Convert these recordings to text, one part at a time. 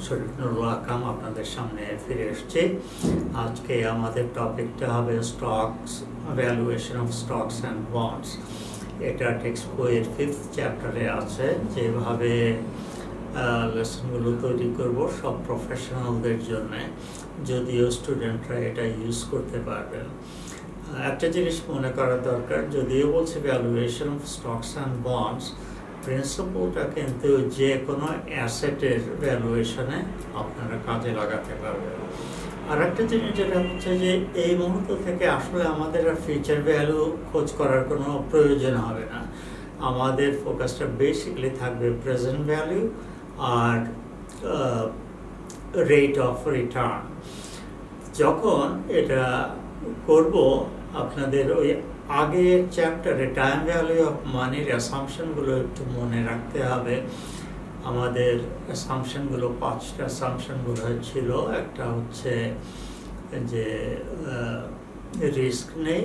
শরীফ নুরুল আকাম আপনাদের সামনে ফিরে এসেছি। আজকে আমাদের টপিকটা হবে stocks, valuation of stocks and bonds. এটা টেক্সট বইয়ের 5th চ্যাপ্টারে আছে। যেভাবে লেসনগুলো তৈরি করব সব প্রফেশনালদের জন্য, যদিও স্টুডেন্টরা এটা ইউজ করতে পারবেন। একটা জিনিস মনে করা দরকার, যদিও বলছে valuation of stocks and bonds, প্রিন্সিপলটা কিন্তু যে কোনো অ্যাসেটের ভ্যালুয়েশনে আপনারা কাজে লাগাতে পারবেন। আর একটা জিনিস যেটা হচ্ছে যে এই মুহূর্ত থেকে আসলে আমাদের আর ফিউচার ভ্যালু খোঁজ করার কোনো প্রয়োজন হবে না। আমাদের ফোকাসটা বেসিক্যালি থাকবে প্রেজেন্ট ভ্যালু আর রেট অফ রিটার্ন। যখন এটা করব আপনাদের ওই আগের চ্যাপ্টারে টাইম ভ্যালু অফ মানির অ্যাসাম্পশনগুলো একটু মনে রাখতে হবে। আমাদের অ্যাসাম্পশনগুলো 5টা অ্যাসাম্পশনগুলো ছিল। একটা হচ্ছে যে রিস্ক নেই,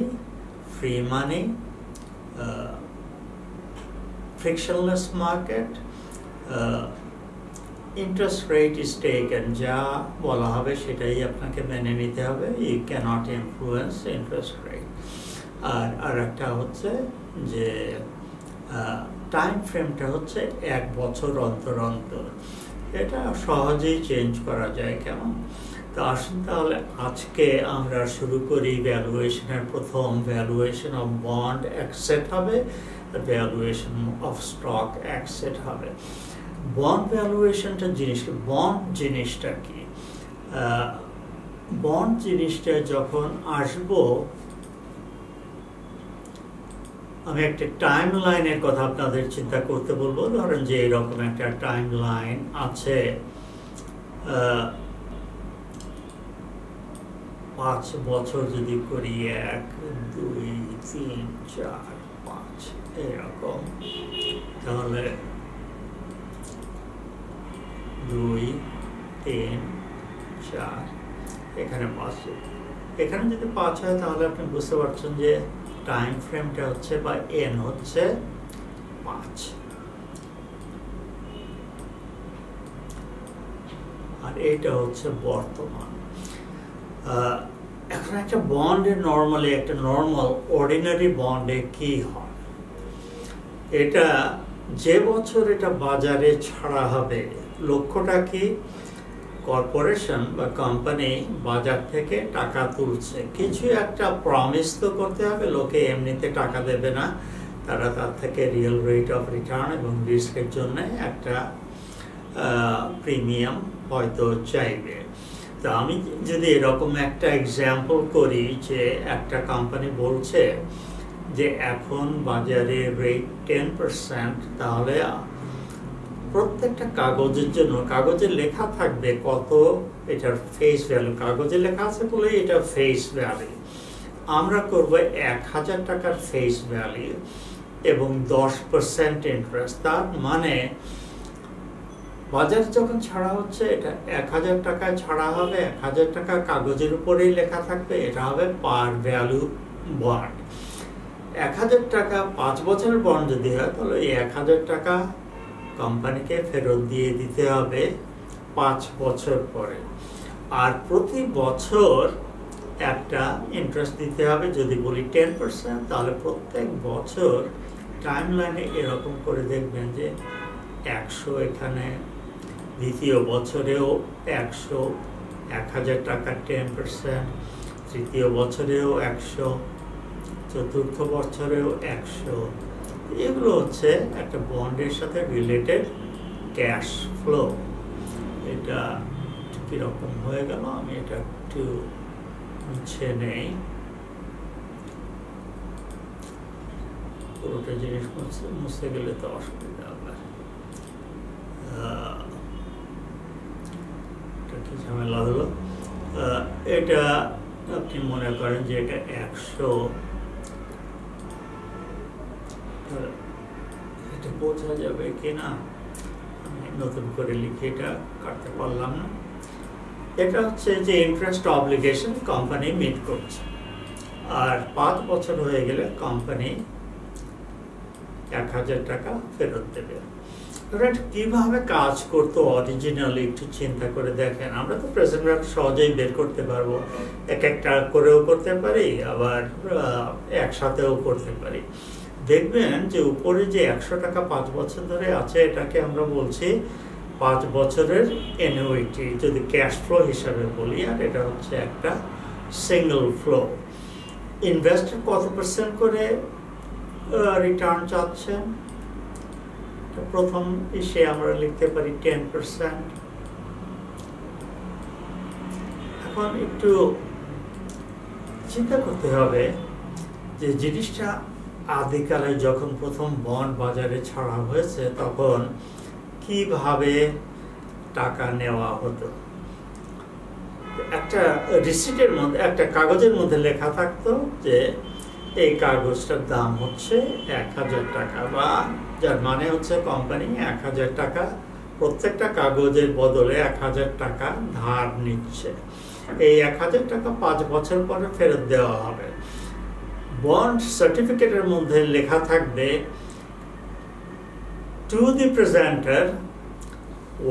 free money, frictionless market, interest rate is taken, যা বলা হবে সেটাই আপনাকে মেনে নিতে হবে। You cannot influence interest rate. আর একটা হচ্ছে যে টাইম ফ্রেমটা হচ্ছে 1 বছর অন্তর অন্তর। এটা সহজেই চেঞ্জ করা যায়। কেমন? তো আসুন তাহলে আজকে আমরা শুরু করি। ভ্যালুয়েশনের প্রথম ভ্যালুয়েশন অফ বন্ড এক সেট হবে, ভ্যালুয়েশন অফ স্টক এক সেট হবে। বন্ড ভ্যালুয়েশনটা জিনিসটা, বন্ড জিনিসটা কি? বন্ড জিনিসটা যখন আসবো, আমি একটা টাইম লাইনের কথা আপনাদের চিন্তা করতে বলবো। ধরেন যে এরকম একটা টাইম লাইন আছে, 5 বছর যদি করি, 1 2 3 4 5 এরকম, তাহলে 2 3 4, এখানে 5। এখানে যদি 5 হয় তাহলে আপনি বুঝতে পারছেন যে টাইম ফ্রেমটা হচ্ছে বা এন হচ্ছে 5। আর এটা হচ্ছে বর্তমান। এখন একটা বন্ডে নর্মালি, একটা নর্মাল অর্ডিনারি বন্ডে কি হয়, এটা যে বছর এটা বাজারে ছাড়া হবে, লক্ষ্যটা কি? কর্পোরেশন বা কোম্পানি বাজার থেকে টাকা তুলছে, কিছু একটা প্রমিস তো করতে হবে। লোকে এমনিতে টাকা দেবে না, তারা তার থেকে রিয়েল রেট অফ রিটার্ন এবং রিস্কের জন্য একটা প্রিমিয়াম হয়তো চাইবে। তো আমি যদি এরকম একটা এক্সাম্পল করি যে একটা কোম্পানি বলছে যে এখন বাজারে রেট 10%, তাহলে প্রত্যেকটা কাগজের জন্য কাগজে লেখা থাকবে কত এটার ফেস ভ্যালু। কাগজে লেখা আছে বলে এটা ফেস ভ্যালু। আমরা করব 1000 টাকার ফেস ভ্যালু এবং 10% ইন্টারেস্ট। তার মানে বাজারে যখন ছাড়া হচ্ছে এটা 1000 টাকায় ছাড়া হবে, 1000 টাকা কাগজের উপরেই লেখা থাকবে, এটা হবে পার ভ্যালু বন্ড। 1000 টাকা 5 বছরের বন্ড যদি হয়, তাহলে এই 1000 টাকা কোম্পানিকে ফেরত দিয়ে দিতে হবে 5 বছর পরে। আর প্রতি বছর একটা ইন্টারেস্ট দিতে হবে। যদি বলি 10%, তাহলে প্রত্যেক বছর টাইম লাইনে এরকম করে দেখবেন যে 100 এখানে, দ্বিতীয় বছরেও 100, 1000 টাকা 10%, তৃতীয় বছরেও 100, চতুর্থ বছরেও 100। এগুলো হচ্ছে একটা বন্ডের সাথে রিলেটেড ক্যাশ ফ্লো। এটা কীরকম হয়ে গেল, আমি এটা একটু মুছে নেই। পুরোটা জিনিস মুছে গেলে তো অসুবিধা হবে, এটা কি ঝামেলা হলো। এটা আপনি মনে করেন যে এটা 100, এটা বোঝা যাবে কিনা, আমি নতুন করে লিখে এটা কাটতে পারলাম না। এটা হচ্ছে যে ইন্টারেস্ট অব্লিগেশন কোম্পানি মিট করছে। আর 5 বছর হয়ে গেলে কোম্পানি 1000 টাকা ফেরত দেবে। কিভাবে কাজ করতো অরিজিনালি একটু চিন্তা করে দেখেন। আমরা তো প্রেজেন্ট ভ্যালু সহজেই বের করতে পারবো, এক একটা করেও করতে পারি, আবার একসাথেও করতে পারি। দেখবেন যে উপরে যে 100 টাকা 5 বছর ধরে আছে, এটাকে আমরা বলছি 5 বছরের অ্যানুইটি যদি ক্যাশ ফ্লো হিসাবে বলি, আর এটা হচ্ছে একটা সিঙ্গেল ফ্লো। ইনভেস্টর কত % করে রিটার্ন চাচ্ছেন? প্রথম ইসে আমরা লিখতে পারি 10%। এখন একটু চিন্তা করতে হবে যে জিনিসটা আদিকালে যখন প্রথম বন্ড বাজারে ছাড়া হয়েছে তখন কিভাবে টাকা নেওয়া হতো। একটা রিসিটের মধ্যে, একটা কাগজের মধ্যে লেখা থাকতো যে এই কাগজটার দাম হচ্ছে 1000 টাকা, বা যার মানে হচ্ছে কোম্পানি 1000 টাকা প্রত্যেকটা কাগজের বদলে 1000 টাকা ধার নিচ্ছে। এই 1000 টাকা 5 বছর পরে ফেরত দেওয়া হবে। বন্ড সার্টিফিকেটের মধ্যে লেখা থাকবে টু দি প্রেজেন্টার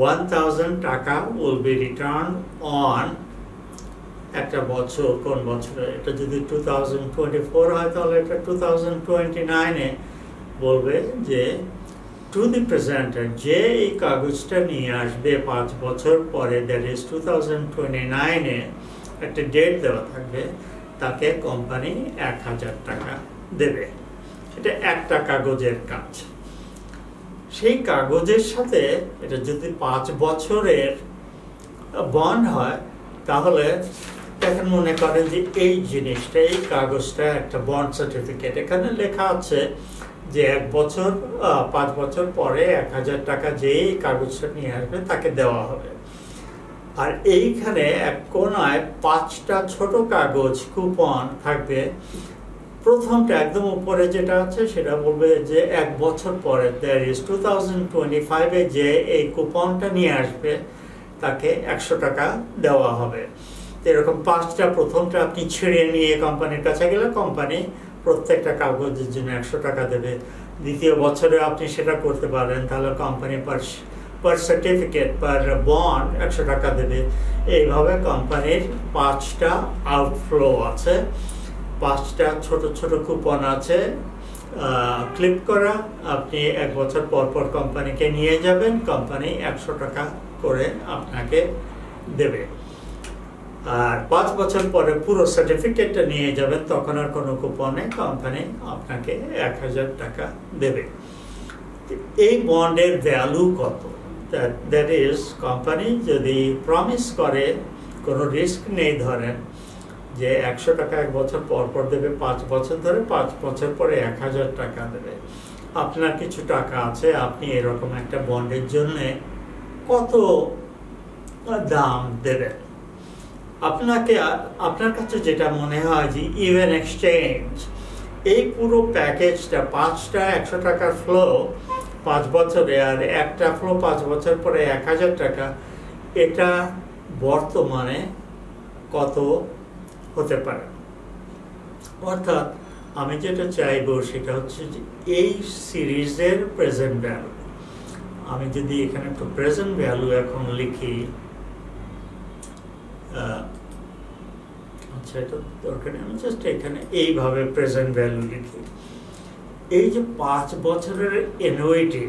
1000 টাকা উইল বি রিটার্ন অন একটা বছর, কোন বছরে, এটা যদি 2024 হয় তাহলে এটা 2029-এ বলবে যে টু দি প্রেজেন্টার যে এই কাগজটা নিয়ে আসবে 5 বছর পরে, দ্যাট ইজ 2029-এ একটা ডেট দেওয়া থাকবে, তাকে কোম্পানি 1000 টাকা দেবে। এটা একটা কাগজের কাজ। সেই কাগজের সাথে এটা যদি 5 বছরের বন্ড হয় তাহলে এখন মনে করেন যে এই জিনিসটা, এই কাগজটা একটা বন্ড সার্টিফিকেট, এখানে লেখা আছে যে 5 বছর পরে 1000 টাকা যে এই কাগজটা নিয়ে আসবে তাকে দেওয়া হবে। আর এইখানে এক কোনায় 5টা ছোট কাগজ কুপন থাকবে। প্রথমটা একদম উপরে যেটা আছে সেটা বলবে যে 1 বছর পরে, দ্যাট ইজ 2025-এ যে এই কুপনটা নিয়ে আসবে তাকে 100 টাকা দেওয়া হবে। এরকম 5টা, প্রথমটা আপনি ছিঁড়ে নিয়ে কোম্পানির কাছে গেলে কোম্পানি প্রত্যেকটা কাগজের জন্য 100 টাকা দেবে। দ্বিতীয় বছরে আপনি সেটা করতে পারেন, তাহলে কোম্পানি পার সার্টিফিকেট, পার বন্ড 100 টাকা দেবে। এইভাবে কোম্পানির 5টা আউটফ্লো আছে, 5টা ছোট ছোট কুপন আছে ক্লিপ করা। আপনি 1 বছর পর পর কোম্পানিকে নিয়ে যাবেন, কোম্পানি 100 টাকা করে আপনাকে দেবে। আর 5 বছর পরে পুরো সার্টিফিকেটটা নিয়ে যাবেন, তখন আর কোনো কুপনে কোম্পানি আপনাকে 1000 টাকা দেবে। এই বন্ডের ভ্যালু কত? দ্যাট ইজ কোম্পানি যদি প্রমিস করে, কোনো রিস্ক নেই, ধরেন যে 100 টাকা 1 বছর পর পর দেবে, 5 বছর ধরে, 5 বছর পরে 1000 টাকা দেবে। আপনার কিছু টাকা আছে, আপনি এরকম একটা বন্ডের জন্য কত দাম দেবেন? আপনার কাছে যেটা মনে হয় যে ইভেন এক্সচেঞ্জ, এই পুরো প্যাকেজটা 5টা 100 টাকার ফ্লো 5 বছরে, আর একটা ফ্লো 5 বছর পরে 1000 টাকা, এটা বর্তমানে কত হতে পারে? অর্থাৎ আমি যেটা চাইবো সেটা হচ্ছে যে এই সিরিজের প্রেজেন্ট ভ্যালু। আমি যদি এখানে একটু প্রেজেন্ট ভ্যালু এখন লিখি, আচ্ছা এটা দরকার নেই, আমি জাস্ট এখানে এইভাবে প্রেজেন্ট ভ্যালু লিখি। এই যে 5 বছরের অ্যানুইটি,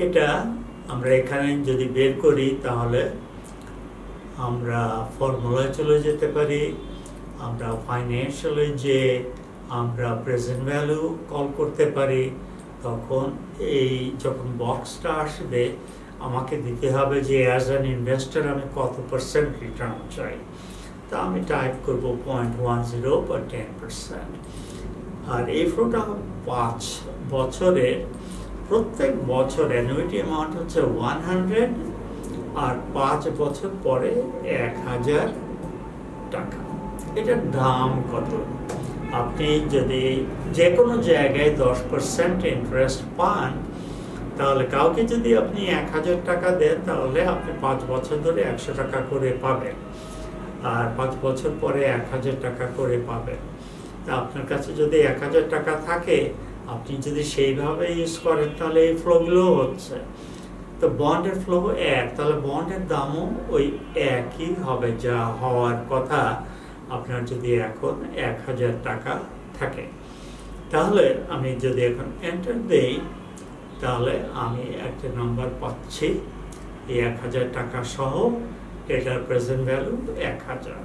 এটা আমরা এখানে যদি বের করি তাহলে আমরা ফর্মুলায় চলে যেতে পারি। আমরা ফাইন্যান্সিয়ালে যে আমরা প্রেজেন্ট ভ্যালু কল করতে পারি, তখন এই যখন বক্সটা আসবে আমাকে দিতে হবে যে অ্যাজ অ্যান ইনভেস্টর আমি কত % রিটার্ন চাই। তা আমি টাইপ করবো 0.10 বা 10%। আর এই ফ্লোটা 5 বছরের, প্রত্যেক বছর অ্যানুইটি অ্যামাউন্ট হচ্ছে 100, আর 5 বছর পরে 1000 টাকা। এটার দাম কত? আপনি যদি যে কোনো জায়গায় 10% ইন্টারেস্ট পান, তাহলে কাউকে যদি আপনি 1000 টাকা দেন তাহলে আপনি 5 বছর ধরে 100 টাকা করে পাবেন, আর 5 বছর পরে 1000 টাকা করে পাবেন। তা আপনার কাছে যদি 1000 টাকা থাকে আপনি যদি সেইভাবে ইউজ করেন তাহলে এই ফ্লোগুলো হচ্ছে। তো বন্ডের ফ্লো এক, তাহলে বন্ডের দামও ওই একই হবে যা হওয়ার কথা আপনার যদি এখন 1000 টাকা থাকে। তাহলে আমি যদি এখন এন্টার দেই তাহলে আমি একটা নাম্বার পাচ্ছি এই 1000 টাকা সহ, এটার প্রেজেন্ট ভ্যালু 1000।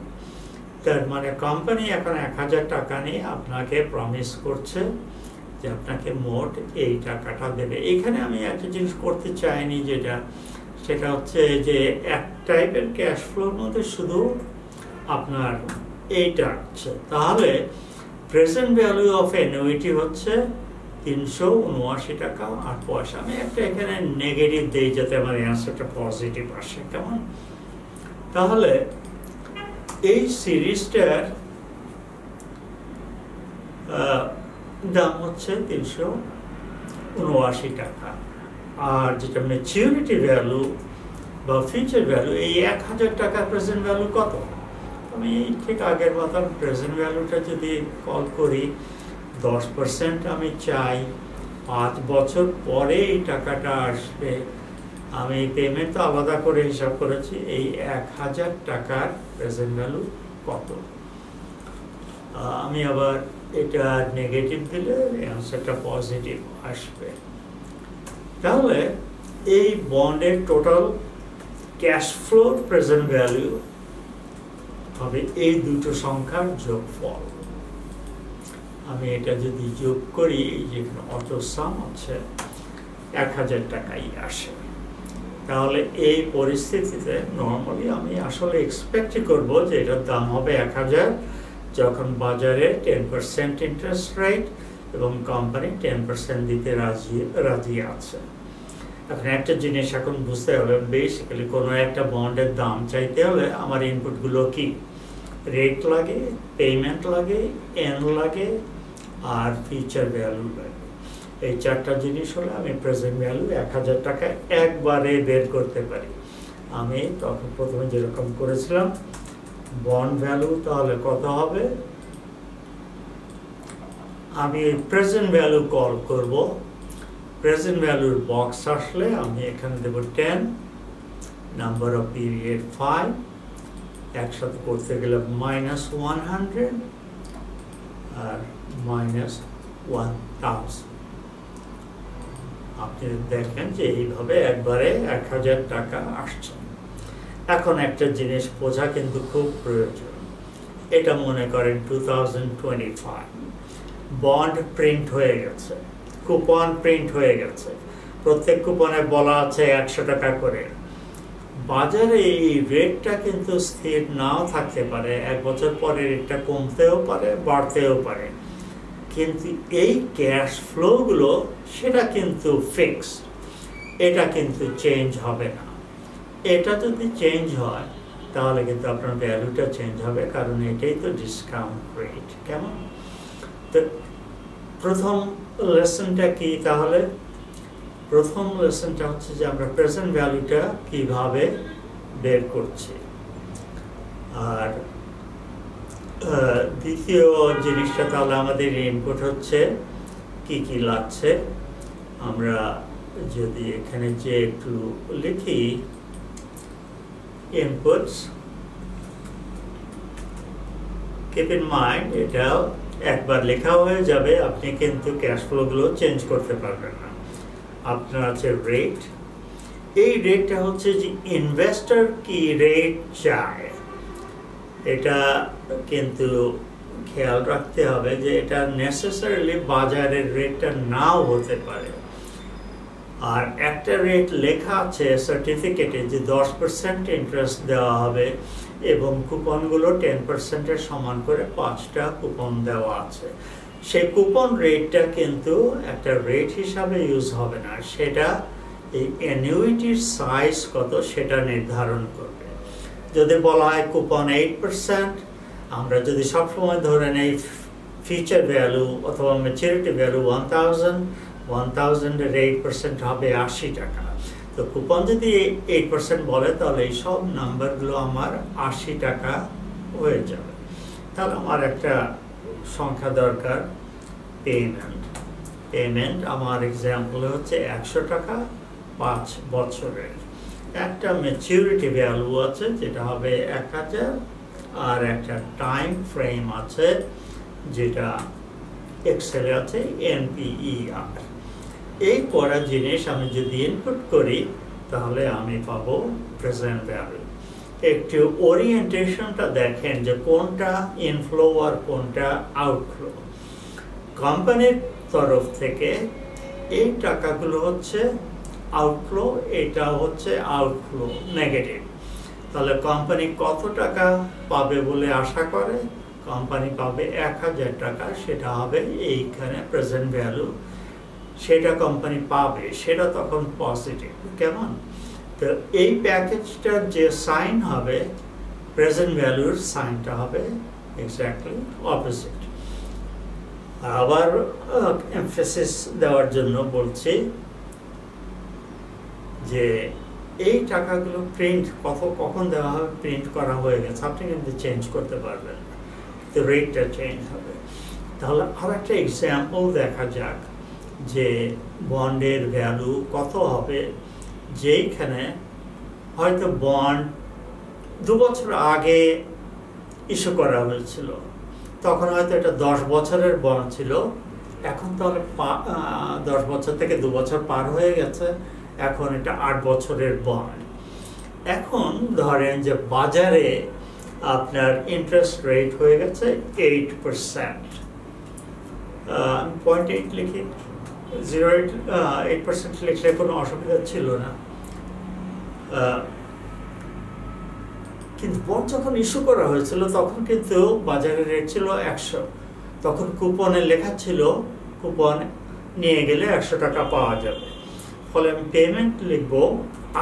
তার মানে কোম্পানি এখন 1000 টাকা নিয়ে আপনাকে প্রমিস করছে যে আপনাকে মোট এই টাকাটা দেবে। এখানে আমি একটা জিনিস করতে চাইনি, সেটা হচ্ছে যে এক টাইপের ক্যাশ ফ্লোর মধ্যে শুধু আপনার এইটা আছে। তাহলে প্রেজেন্ট ভ্যালু অফ অ্যানুইটি হচ্ছে 379 টাকা 8 পয়সা। আমি একটা এখানে নেগেটিভ দেই যাতে আমার অ্যান্সারটা পজিটিভ আসে, কেমন? তাহলে এই সিরিজটার দাম হচ্ছে 379 টাকা। আর যেটা ম্যাচিউরিটি ভ্যালু বা ফিউচার ভ্যালু, এই 1000 টাকা প্রেজেন্ট ভ্যালু কত? আমি ঠিক আগের মতন প্রেজেন্ট ভ্যালুটা যদি কল করি 10% আমি চাই, 5 বছর পরে এই টাকাটা আসবে। আমি পেমেন্ট তো আলাদা করে হিসাব করেছি। এই 1000 টাকার প্রেজেন্ট ভ্যালু কত? আমি আবার এটা নেগেটিভ দিলে অ্যান্সারটা পজিটিভ আসবে। তাহলে এই বন্ডের total cash flow present value হবে এই দুটো সংখ্যার যোগফল। আমি এটা যদি যোগ করি, যেখানে অটো সাম আছে 1000 টাকাই আসে। তাহলে এই পরিস্থিতিতে নর্মালি আমি আসলে এক্সপেক্ট করব যে এটার দাম হবে 1000 যখন বাজারে 10% ইন্টারেস্ট রেট এবং কোম্পানি 10% দিতে রাজি আছে। এখন একটা জিনিস এখন বুঝতে হবে, বেসিক্যালি কোনো একটা বন্ডের দাম চাইতে হলে আমার ইনপুটগুলো কি? রেট লাগে, পেমেন্ট লাগে, এন লাগে, আর ফিউচার ভ্যালু লাগে। এই চারটা জিনিস হলে আমি প্রেজেন্ট ভ্যালু 1000 টাকা একবারে বের করতে পারি। আমি তখন প্রথমে যেরকম করেছিলাম বন্ড ভ্যালু, তাহলে কত হবে? আমি প্রেজেন্ট ভ্যালু কল করব। প্রেজেন্ট ভ্যালুর বক্স আসলে আমি এখানে দেব 10, নাম্বার অফ পিরিয়ড 5, একসাথে করতে গেলে -100 আর -1000। আপনি দেখেন যে এইভাবে একবারে 1000 টাকা আসছে। এখন একটা জিনিস বোঝা কিন্তু খুব প্রয়োজন। এটা মনে করেন 2025 বন্ড প্রিন্ট হয়ে গেছে, কুপন প্রিন্ট হয়ে গেছে, প্রত্যেক কুপনে বলা আছে 100 টাকা করে। বাজারে এই রেটটা কিন্তু স্থির নাও থাকতে পারে, 1 বছর পরে রেটটা কমতেও পারে, বাড়তেও পারে। কিন্তু এই ক্যাশ ফ্লোগুলো সেটা কিন্তু ফিক্স, এটা কিন্তু চেঞ্জ হবে না। এটা যদি চেঞ্জ হয় তাহলে কিন্তু আপনার ভ্যালুটা চেঞ্জ হবে, কারণ এটাই তো ডিসকাউন্ট রেট, কেমন? তো প্রথম লেসনটা কি? তাহলে প্রথম লেসনটা হচ্ছে যে আমরা প্রেজেন্ট ভ্যালুটা কিভাবে বের করছি। আর দ্বিতীয় জিনিসটা তাহলে আমাদের ইনপুট হচ্ছে কি কি লাগছে। আমরা যদি এখানে যে একটু লিখি inputs, keep in mind এটা একবার লেখা হয়ে যাবে, আপনি কিন্তু ক্যাশ ফ্লোগুলো চেঞ্জ করতে পারবেন না। আপনার আছে রেট। এই রেটটা হচ্ছে যে ইনভেস্টর কি রেট চায়, এটা কিন্তু খেয়াল রাখতে হবে যে এটা নেসেসারিলি বাজারের রেটটা নাও হতে পারে। আর একটা রেট লেখা আছে সার্টিফিকেটে যে 10% ইন্টারেস্ট দেওয়া হবে এবং কুপনগুলো 10%-এর সমান করে 5টা কুপন দেওয়া আছে। সেই কুপন রেটটা কিন্তু একটা রেট হিসাবে ইউজ হবে না, সেটা এই অ্যানুইটির সাইজ কত সেটা নির্ধারণ করবে। যদি বলা হয় কুপন 8%, আমরা যদি সবসময় ধরে নেই ফিউচার ভ্যালু অথবা ম্যাচুরিটি ভ্যালু 1000-এর 8% হবে 80 টাকা। তো কুপন যদি 8% বলে তাহলে এই সব নাম্বারগুলো আমার 80 টাকা হয়ে যাবে। তাহলে আমার একটা সংখ্যা দরকার পেমেন্ট। পেমেন্ট আমার এক্সাম্পল হচ্ছে 100 টাকা 5 বছরের। একটা ম্যাচুরিটি ভ্যালু আছে যেটা হবে 1000, আর একটা টাইম ফ্রেম আছে যেটা এক্সেলে আছে NPER। এই করা জিনিস আমি যদি ইনপুট করি তাহলে আমি পাবো প্রেজেন্ট ভ্যালু। একটু ওরিয়েন্টেশনটা দেখেন যে কোনটা ইনফ্লো আর কোনটা আউটফ্লো। কোম্পানির তরফ থেকে এই টাকাগুলো হচ্ছে আউটফ্লো, এটা হচ্ছে আউটফ্লো নেগেটিভ। তাহলে কোম্পানি কত টাকা পাবে বলে আশা করে? কোম্পানি পাবে 1000 টাকা, সেটা হবে এইখানে প্রেজেন্ট ভ্যালু। সেটা কোম্পানি পাবে, সেটা তখন পজিটিভ। কেমন? তো এই প্যাকেজটার যে সাইন হবে, প্রেজেন্ট ভ্যালুর সাইনটা হবে এক্স্যাক্টলি অপোজিট। আবার এমফেসিস দেওয়ার জন্য বলছি যে এই টাকাগুলো প্রিন্ট কখন দেওয়া হবে, প্রিন্ট করা হয়ে গেছে, আপনি কিন্তু চেঞ্জ করতে পারবেন, তো রেটটা চেঞ্জ হবে। তাহলে আর একটা এক্সাম্পল দেখা যাক যে বন্ডের ভ্যালু কত হবে, যেইখানে হয়তো বন্ড 2 বছর আগে ইস্যু করা হয়েছিল, তখন হয়তো এটা 10 বছরের বন্ড ছিল। এখন তাহলে 10 বছর থেকে 2 বছর পার হয়ে গেছে, এখন এটা 8 বছরের বন্ড। এখন ধরেন যে বাজারে আপনার ইন্টারেস্ট রেট হয়ে গেছে 8%। 0.8 লিখি, 8% লিখলে কোনো অসুবিধা ছিল না। কিন্তু বন্ড যখন ইস্যু করা হয়েছিল তখন কিন্তু বাজারের রেট ছিল 100। তখন কুপনে লেখা ছিল কুপন নিয়ে গেলে 100 টাকা পাওয়া যাবে। ফলে আমি পেমেন্ট লিখব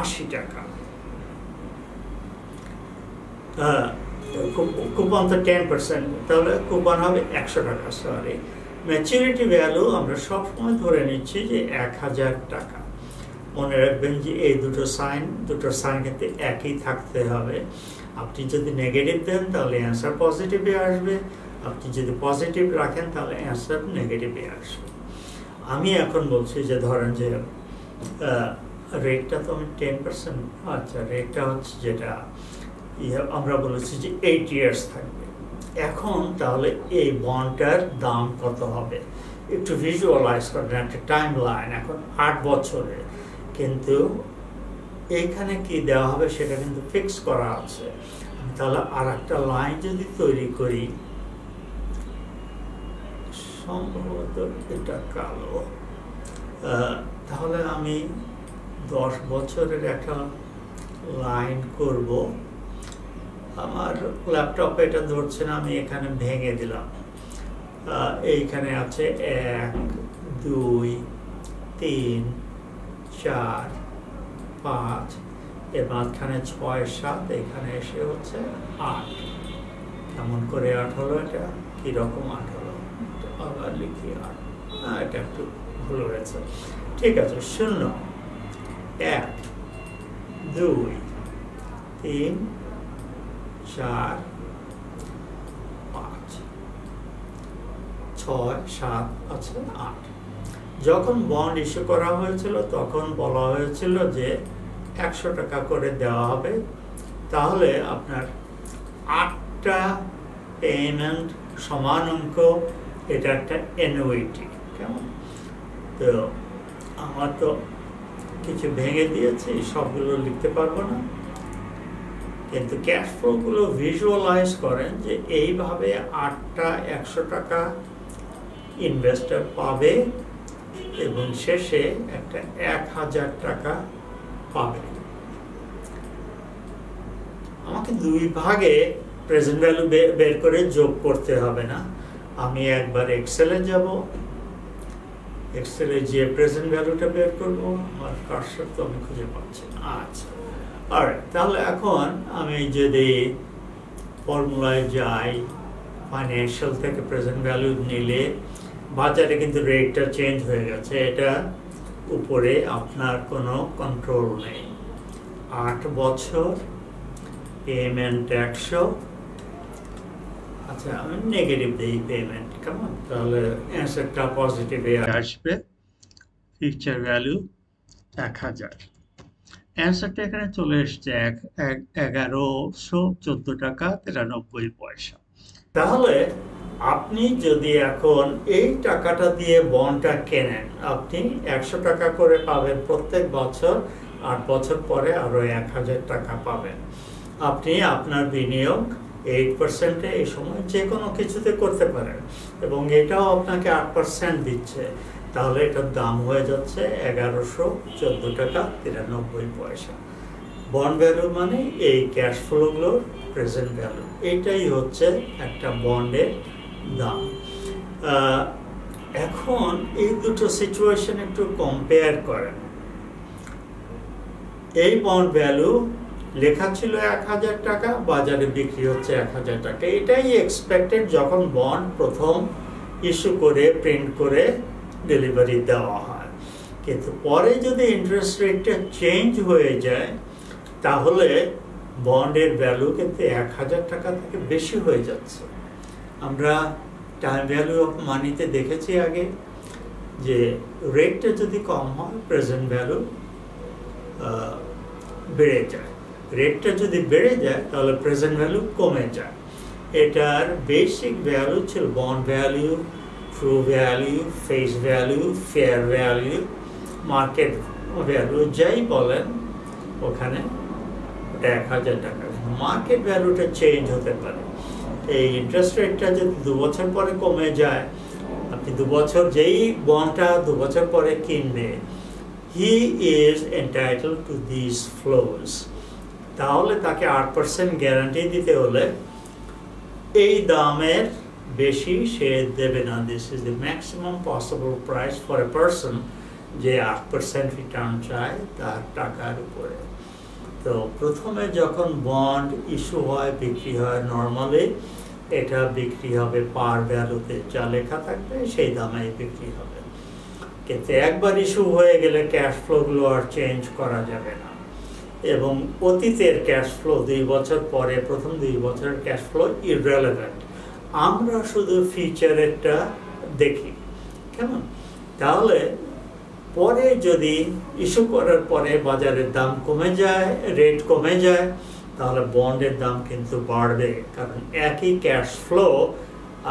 80 টাকা। কুপন তো 10%, তাহলে কুপন হবে 100 টাকা। সরি, ম্যাচুরিটি ভ্যালু আমরা সবসময় ধরে নিচ্ছি যে 1000 টাকা। মনে রাখবেন যে এই দুটো সাইন কিন্তু একই থাকতে হবে। আপনি যদি নেগেটিভ দেন তাহলে অ্যান্সার পজিটিভে আসবে, আপনি যদি পজিটিভ রাখেন তাহলে অ্যান্সার নেগেটিভে আসবে। আমি এখন বলছি যে ধরেন যে রেটটা তো আমি 10%, আচ্ছা রেটটা হচ্ছে যেটা আমরা বলেছি যে 8 ইয়ার্স থাকবে। এখন তাহলে এই বন্ডটার দাম কত হবে একটু ভিজুয়ালাইজ করেন, একটা টাইম লাইন। এখন 8 বছরের, কিন্তু এইখানে কি দেওয়া হবে সেটা কিন্তু ফিক্স করা আছে। তাহলে আর একটা লাইন যদি তৈরি করি, সম্ভবত এটা কালো, তাহলে আমি 10 বছরের একটা লাইন করব। আমার ল্যাপটপে এটা ধরছে না, আমি এখানে ভেঙে দিলাম। এইখানে আছে 1 2 3 4 5, এর মাঝখানে 6 7, এখানে এসে হচ্ছে 8। কেমন করে 8 হলো? এটা কিরকম 8 হলো? আবার লিখি 8, এটা একটু ভুল হয়েছে। ঠিক আছে, 0 1 2 3 4 5 6 7 আছে 8। যখন বন্ড ইস্যু করা হয়েছিল তখন বলা হয়েছিল যে 100 টাকা করে দেওয়া হবে। তাহলে আপনার 8টা পেমেন্ট সমান অঙ্ক, এটা একটা অ্যানুইটি। কেমন? তো আমার তো কিছু ভেঙে দিয়েছি, সবগুলো লিখতে পারবো না, কিন্তু ক্যাশ ফ্লোগুলো ভিজুয়ালাইজ করেন যে এইভাবে 8টা 100 টাকা ইনভেস্টর পাবে এবং শেষে একটা 1000 টাকা পাবে। আমাকে 2 ভাগে প্রেজেন্ট ভ্যালু বের করে যোগ করতে হবে না। আমি একবার এক্সেলে যাব, এক্সেলে যে প্রেজেন্ট ভ্যালুটা বের করব। আমার কার্সর তো আমি খুঁজে পাচ্ছি না। আচ্ছা, অলরাইট, তাহলে এখন আমি যদি ফর্মুলায় যাই, ফাইন্যান্সিয়াল থেকে প্রেজেন্ট ভ্যালু নিলে বাজারে কিন্তু রেটটা চেঞ্জ হয়ে গেছে, এটা উপরে আপনার কোনো কন্ট্রোল নেই। 8 বছর, পেমেন্ট 100। আচ্ছা, আমি নেগেটিভ দিই পেমেন্ট, কেমন? তাহলে অ্যান্সারটা পজিটিভে আসবে। Future value 1000। অ্যান্সারটা এখানে চলে এসছে 1114.93 টাকা। তাহলে আপনি যদি এখন এই টাকাটা দিয়ে বন্ডটা কেনেন, আপনি 100 টাকা করে পাবেন প্রত্যেক বছর, 8 বছর পরে আরো 1000 টাকা পাবেন। আপনি আপনার বিনিয়োগ 8%-এ এই সময় যে কোনো কিছুতে করতে পারেন এবং এটাও আপনাকে 8% দিচ্ছে। তাহলে এটার দাম হয়ে যাচ্ছে 1114.93 টাকা। বন্ড ভ্যালু মানে এই ক্যাশ ফ্লোগুলোর প্রেজেন্ট ভ্যালু, এটাই হচ্ছে একটা বন্ডের দাম। এখন এই দুটো সিচুয়েশন একটু কম্পেয়ার করেন। এই বন্ড ভ্যালু লেখা ছিল 1000 টাকা, বাজারে বিক্রি হচ্ছে 1000 টাকা। এটাই এক্সপেক্টেড যখন বন্ড প্রথম ইস্যু করে প্রিন্ট করে ডেলিভারি দেওয়া হয়। কিন্তু পরে যদি ইন্টারেস্ট রেটটা চেঞ্জ হয়ে যায় তাহলে বন্ডের ভ্যালু কিন্তু 1000 টাকা থেকে বেশি হয়ে যাচ্ছে। আমরা টাইম ভ্যালু অফ মানিতে দেখেছি আগে যে রেটটা যদি কম হয় প্রেজেন্ট ভ্যালু বেড়ে যায়, রেটটা যদি বেড়ে যায় তাহলে প্রেজেন্ট ভ্যালু কমে যায়। এটার বেসিক ভ্যালু ছিল bond value, true value, face value, fair value, market value, যাই বলেন ওখানে ওটা 1000 টাকা। মার্কেট ভ্যালুটা চেঞ্জ হতে পারে। এই ইন্টারেস্ট রেটটা যদি 2 বছর পরে কমে যায়, আপনি 2 বছর যেই বন্ডটা 2 বছর পরে কিনবে, he is entitled to these flows, তাহলে তাকে 8% গ্যারান্টি দিতে হলে এই দামের বেশি সে দেবে না। This is the maximum possible price for a person যে 8% রিটার্ন চায় তার টাকার উপরে। তো প্রথমে যখন বন্ড ইস্যু হয়, বিক্রি হয়, নর্মালি এটা বিক্রি হবে পার ভ্যালুতে, যা লেখা থাকবে সেই দামে বিক্রি হবে। কিন্তু একবার ইস্যু হয়ে গেলে ক্যাশ ফ্লোগুলো আর চেঞ্জ করা যাবে না। এবং অতীতের ক্যাশ ফ্লো 2 বছর পরে প্রথম 2 বছরের ক্যাশ ফ্লো ইররেলেভেন্ট। আমরা শুধু ফিউচারেরটা দেখি, কেমন? তাহলে পরে যদি ইস্যু করার পরে বাজারের দাম কমে যায়, রেট কমে যায়, তাহলে বন্ডের দাম কিন্তু বাড়বে, কারণ একই ক্যাশ ফ্লো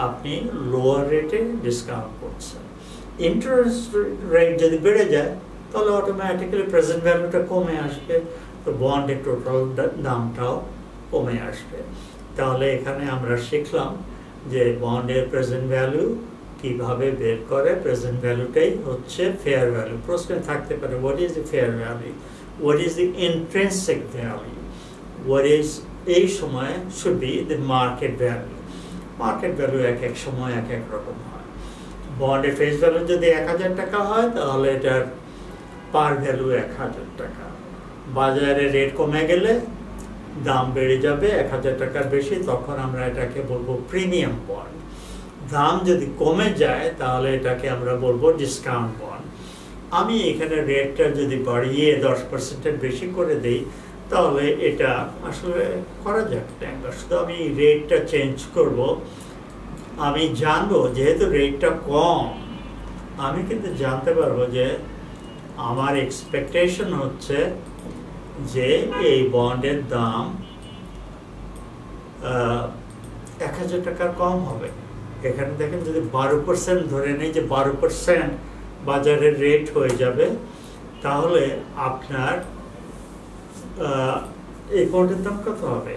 আপনি লোয়ার রেটে ডিসকাউন্ট করছেন। ইন্টারেস্ট রেট যদি বেড়ে যায় তাহলে অটোমেটিক্যালি প্রেজেন্ট ভ্যালুটা কমে আসবে, তো বন্ডের টোটাল দামটাও কমে আসবে। তাহলে এখানে আমরা শিখলাম যে বন্ডের প্রেজেন্ট ভ্যালু কিভাবে বের করে। প্রেজেন্ট ভ্যালুটাই হচ্ছে ফেয়ার ভ্যালু। প্রশ্ন থাকতে পারে, what is the fair value, what is the intrinsic value, what is, এই সময় should be the market value. Market value এক এক সময় এক এক রকম হয়। বন্ডের ফেস ভ্যালু যদি 1000 টাকা হয় তাহলে এটার পার ভ্যালু 1000 টাকা। বাজারে রেট কমে গেলে দাম বেড়ে যাবে 1000 টাকার বেশি, তখন আমরা এটাকে বলবো প্রিমিয়াম বন্ড। দাম যদি কমে যায় তাহলে এটাকে আমরা বলবো ডিসকাউন্ট বন্ড। আমি এখানে রেটটা যদি বাড়িয়ে 10%-এর বেশি করে দেই তাহলে এটা আসলে করা যাবে না। শুধু আমি রেটটা চেঞ্জ করব, আমি জানবো যেহেতু রেটটা কম, আমি কিন্তু জানতে পারবো যে আমার এক্সপেকটেশন হচ্ছে যে এই বন্ডের দাম 1000 টাকার কম হবে। এখানে দেখেন যদি 12% ধরে নেই যে 12% বাজারের রেট হয়ে যাবে, তাহলে আপনার এই বন্ডের দাম কত হবে?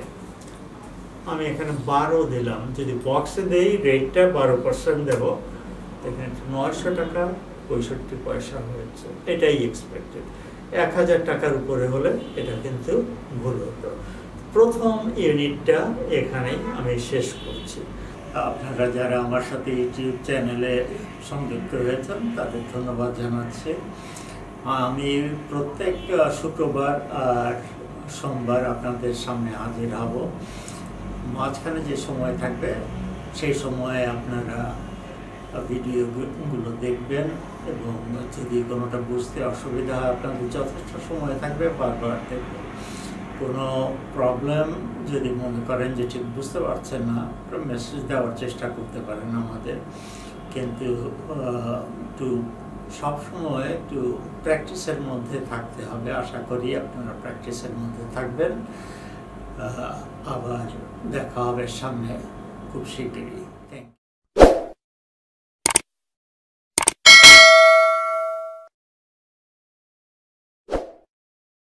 আমি এখানে 12 দিলাম, যদি বক্সে দেই রেটটা 12% দেব, এখানে 900 টাকা 65 পয়সা হয়েছে। এটাই এক্সপেক্টেড। 1000 টাকার উপরে হলে এটা কিন্তু ভুল হতো। প্রথম ইউনিটটা এখানেই আমি শেষ করছি। আপনারা যারা আমার সাথে ইউটিউব চ্যানেলে সংযুক্ত হয়েছেন তাদের ধন্যবাদ জানাচ্ছি। আমি প্রত্যেক শুক্রবার আর সোমবার আপনাদের সামনে হাজির হব। মাঝখানে যে সময় থাকবে সেই সময়ে আপনারা ভিডিওগুলো দেখবেন এবং যদি কোনোটা বুঝতে অসুবিধা হয় আপনাদের যথেষ্ট সময় থাকবে বারবার দেখবেন। কোনো প্রবলেম যদি মনে করেন যে ঠিক বুঝতে পারছেন না, মেসেজ দেওয়ার চেষ্টা করতে পারেন আমাদের। কিন্তু একটু সবসময় একটু প্র্যাকটিসের মধ্যে থাকতে হবে। আশা করি আপনারা প্র্যাকটিসের মধ্যে থাকবেন। আবার দেখা হবে সামনে খুব শীঘ্রই। Thank you.